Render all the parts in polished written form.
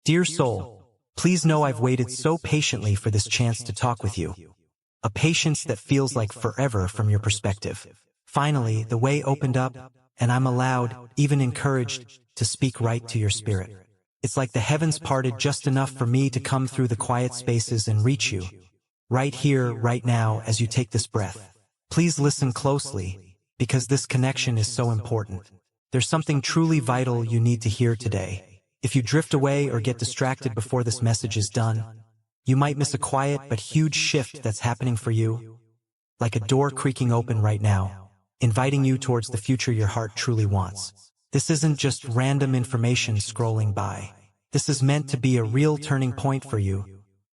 Dear soul, please know I've waited so patiently for this chance to talk with you. A patience that feels like forever from your perspective. Finally, the way opened up, and I'm allowed, even encouraged, to speak right to your spirit. It's like the heavens parted just enough for me to come through the quiet spaces and reach you. Right here, right now, as you take this breath. Please listen closely, because this connection is so important. There's something truly vital you need to hear today. If you drift away or get distracted before this message is done, you might miss a quiet but huge shift that's happening for you. Like a door creaking open right now, inviting you towards the future your heart truly wants. This isn't just random information scrolling by. This is meant to be a real turning point for you,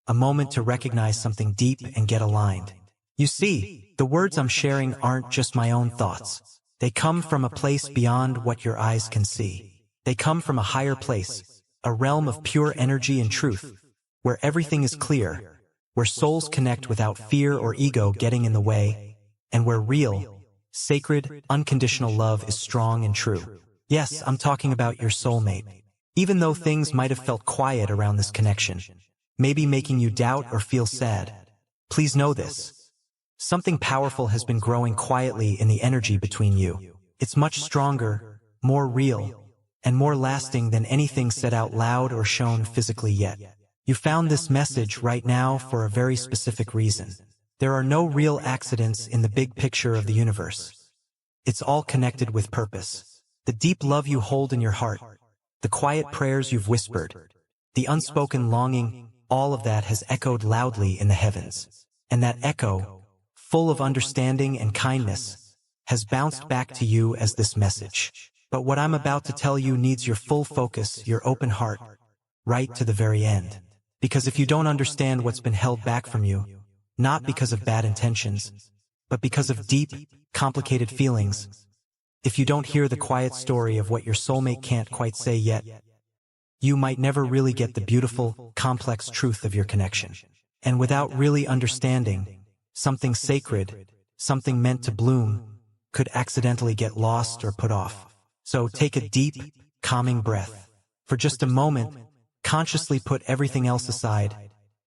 a moment to recognize something deep and get aligned. You see, the words I'm sharing aren't just my own thoughts. They come from a place beyond what your eyes can see. They come from a higher place, a realm of pure energy and truth, where everything is clear, where souls connect without fear or ego getting in the way, and where real, sacred, unconditional love is strong and true. Yes, I'm talking about your soulmate. Even though things might have felt quiet around this connection, maybe making you doubt or feel sad, please know this. Something powerful has been growing quietly in the energy between you. It's much stronger, more real, and more lasting than anything said out loud or shown physically yet. You found this message right now for a very specific reason. There are no real accidents in the big picture of the universe. It's all connected with purpose. The deep love you hold in your heart, the quiet prayers you've whispered, the unspoken longing, all of that has echoed loudly in the heavens. And that echo, full of understanding and kindness, has bounced back to you as this message. But what I'm about to tell you needs your full focus, your open heart, right to the very end. Because if you don't understand what's been held back from you, not because of bad intentions, but because of deep, complicated feelings, if you don't hear the quiet story of what your soulmate can't quite say yet, you might never really get the beautiful, complex truth of your connection. And without really understanding, something sacred, something meant to bloom, could accidentally get lost or put off. So take a deep, calming breath. For just a moment, consciously put everything else aside,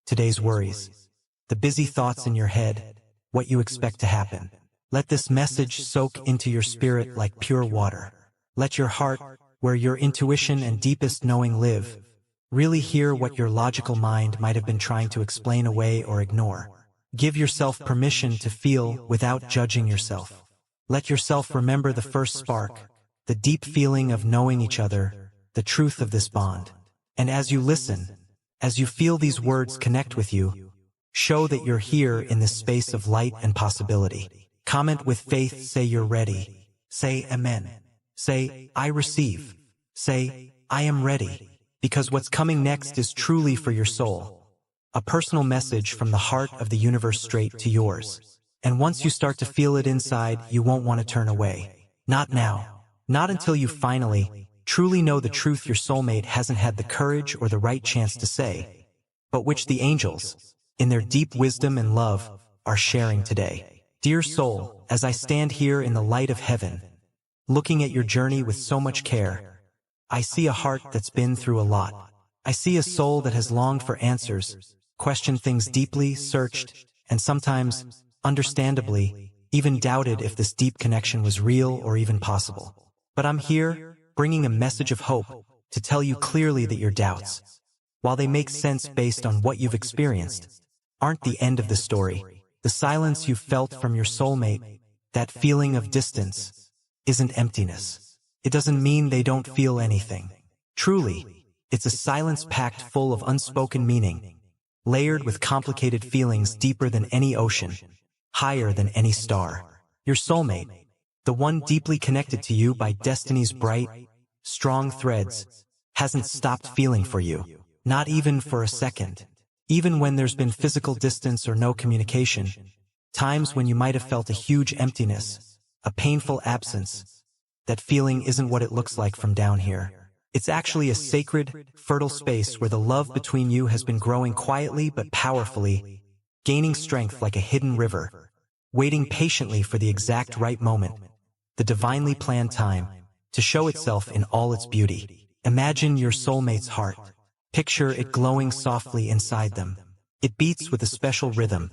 today's worries, the busy thoughts in your head, what you expect to happen. Let this message soak into your spirit like pure water. Let your heart, where your intuition and deepest knowing live, really hear what your logical mind might have been trying to explain away or ignore. Give yourself permission to feel without judging yourself. Let yourself remember the first spark, the deep feeling of knowing each other, the truth of this bond. And as you listen, as you feel these words connect with you, show that you're here in this space of light and possibility. Comment with faith, say you're ready. Say amen. Say, I receive. Say, I am ready. Because what's coming next is truly for your soul. A personal message from the heart of the universe straight to yours. And once you start to feel it inside, you won't want to turn away. Not now. Not until you finally, truly know the truth your soulmate hasn't had the courage or the right chance to say, but which the angels, in their deep wisdom and love, are sharing today. Dear soul, as I stand here in the light of heaven, looking at your journey with so much care, I see a heart that's been through a lot. I see a soul that has longed for answers, questioned things deeply, searched, and sometimes, understandably, even doubted if this deep connection was real or even possible. But I'm here, bringing a message of hope, to tell you clearly that your doubts, while they make sense based on what you've experienced, aren't the end of the story. The silence you've felt from your soulmate, that feeling of distance, isn't emptiness. It doesn't mean they don't feel anything. Truly, it's a silence packed full of unspoken meaning, layered with complicated feelings deeper than any ocean, higher than any star. Your soulmate, the one deeply connected to you by destiny's bright, strong threads, hasn't stopped feeling for you, not even for a second. Even when there's been physical distance or no communication, times when you might have felt a huge emptiness, a painful absence, that feeling isn't what it looks like from down here. It's actually a sacred, fertile space where the love between you has been growing quietly but powerfully, gaining strength like a hidden river, waiting patiently for the exact right moment, the divinely planned time, to show itself in all its beauty. Imagine your soulmate's heart, Picture it glowing softly inside them. It beats with a special rhythm,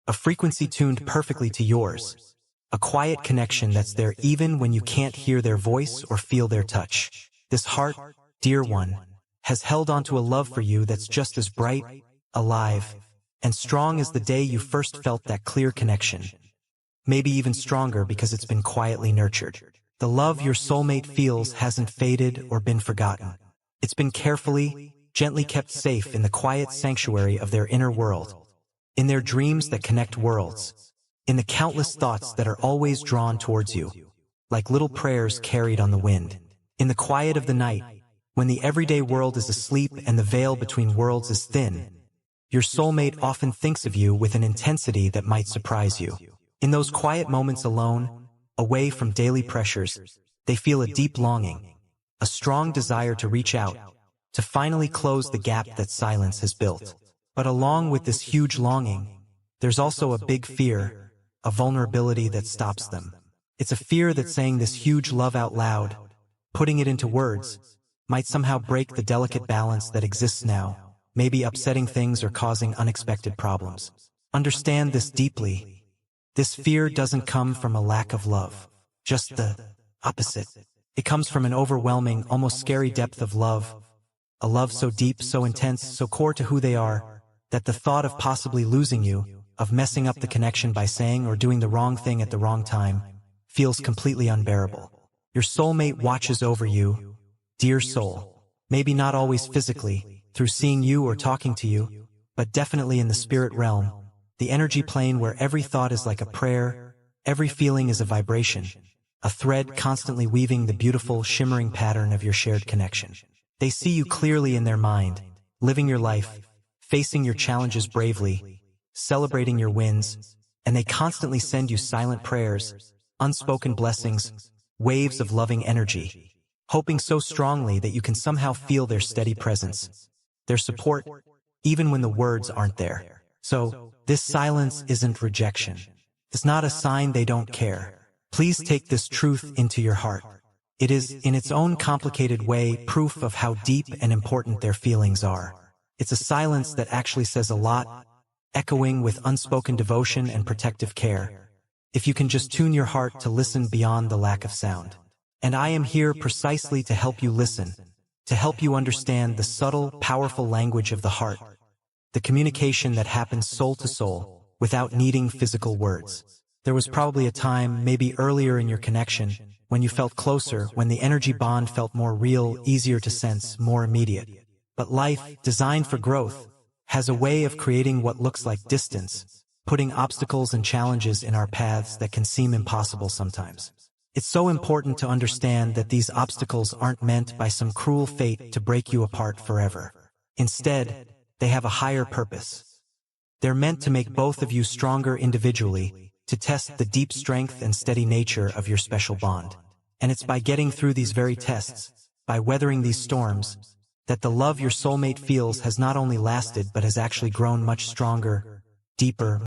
a frequency tuned perfectly to yours. A quiet connection that's there even when you can't hear their voice or feel their touch. This heart, dear one, has held onto a love for you that's just as bright, alive, and strong as the day you first felt that clear connection. Maybe even stronger because it's been quietly nurtured. The love your soulmate feels hasn't faded or been forgotten. It's been carefully, gently kept safe in the quiet sanctuary of their inner world, in their dreams that connect worlds, in the countless thoughts that are always drawn towards you, like little prayers carried on the wind. In the quiet of the night, when the everyday world is asleep and the veil between worlds is thin, your soulmate often thinks of you with an intensity that might surprise you. In those quiet moments alone, away from daily pressures, they feel a deep longing, a strong desire to reach out, to finally close the gap that silence has built. But along with this huge longing, there's also a big fear, a vulnerability that stops them. It's a fear that saying this huge love out loud, putting it into words, might somehow break the delicate balance that exists now, maybe upsetting things or causing unexpected problems. Understand this deeply. This fear doesn't come from a lack of love, just the opposite. It comes from an overwhelming, almost scary depth of love, a love so deep, so intense, so core to who they are, that the thought of possibly losing you, of messing up the connection by saying or doing the wrong thing at the wrong time, feels completely unbearable. Your soulmate watches over you, dear soul, maybe not always physically, through seeing you or talking to you, but definitely in the spirit realm, the energy plane where every thought is like a prayer, every feeling is a vibration, a thread constantly weaving the beautiful, shimmering pattern of your shared connection. They see you clearly in their mind, living your life, facing your challenges bravely, celebrating your wins, and they constantly send you silent prayers, unspoken blessings, waves of loving energy, hoping so strongly that you can somehow feel their steady presence, their support, even when the words aren't there. So, this silence isn't rejection. It's not a sign they don't care. Please take this truth into your heart. It is, in its own complicated way, proof of how deep and important their feelings are. It's a silence that actually says a lot, echoing with unspoken devotion and protective care. If you can just tune your heart to listen beyond the lack of sound. And I am here precisely to help you listen, to help you understand the subtle, powerful language of the heart, the communication that happens soul to soul, without needing physical words. There was probably a time, maybe earlier in your connection, when you felt closer, when the energy bond felt more real, easier to sense, more immediate. But life, designed for growth, has a way of creating what looks like distance, putting obstacles and challenges in our paths that can seem impossible sometimes. It's so important to understand that these obstacles aren't meant by some cruel fate to break you apart forever. Instead, they have a higher purpose. They're meant to make both of you stronger individually, to test the deep strength and steady nature of your special bond. And it's by getting through these very tests, by weathering these storms, that the love your soulmate feels has not only lasted but has actually grown much stronger, deeper,